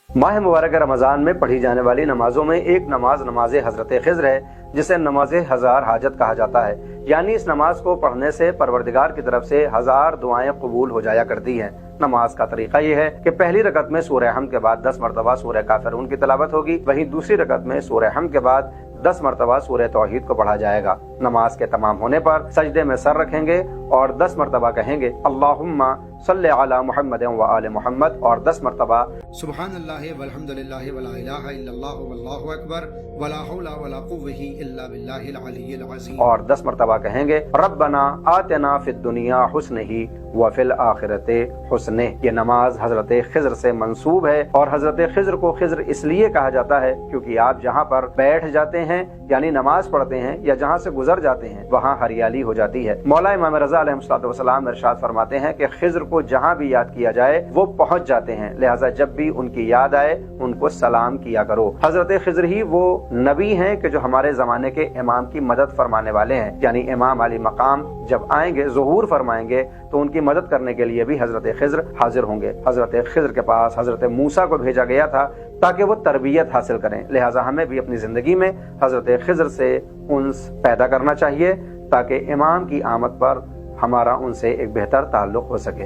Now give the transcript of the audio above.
माह मुबारक रमज़ान में पढ़ी जाने वाली नमाजों में एक नमाज नमाज हजरत खिज्र है, जिसे नमाज हजार हाजत कहा जाता है। यानी इस नमाज को पढ़ने से परवरदिगार की तरफ से 1000 दुआएं कबूल हो जाया करती हैं। नमाज का तरीका ये है कि पहली रकत में सूरह हमद के बाद 10 मरतबा सूरह काफिरून की तिलावत होगी। वहीं दूसरी रकत में सूरह हमद के बाद 10 मरतबा सूरह तौहीद को पढ़ा जाएगा। नमाज के तमाम होने पर सजदे में सर रखेंगे और 10 मरतबा कहेंगे अल्लाहुम्मा सल्ले अला मुहम्मद व आले मुहम्मद, और 10 मरतबा सुब्हानल्लाहि वल्हम्दुलिल्लाहि वला इलाहा इल्लल्लाहु वल्लाहु अकबर वला हौला वला कुव्वता इल्ला बिल्लाहिल अलिय्यिल अज़ीम, और 10 मरतबा कहेंगे रब्बना आतिना फिद दुनिया हुस्नही व फिल आखिरते हुस्ने। ये नमाज हजरत खिज्र से मंसूब है और हजरत खिज्र को खिज्र इसलिए कहा जाता है क्योंकि आप जहाँ पर बैठ जाते हैं यानी नमाज पढ़ते हैं या जहाँ से गुजर जाते हैं वहाँ हरियाली हो जाती है। मौला इमाम रज़ा अलैहिस्सलाम इरशाद फरमाते हैं कि खिज्र को जहाँ भी याद किया जाए वो पहुँच जाते हैं, लिहाजा जब भी उनकी याद आए उनको सलाम किया करो। हजरत खिज्र ही वो नबी हैं कि जो हमारे जमाने के इमाम की मदद फरमाने वाले हैं, यानी इमाम अली मकाम जब आएंगे ज़ुहूर फरमाएंगे तो उनकी मदद करने के लिए भी हजरत खिज्र हाजिर होंगे। हजरत खिज्र के पास हजरत मूसा को भेजा गया था ताकि वो तरबियत हासिल करें, लिहाजा हमें भी अपनी जिंदगी में हजरत खिज्र से उन्स पैदा करना चाहिए ताकि इमाम की आमद पर हमारा उनसे एक बेहतर ताल्लुक हो सके।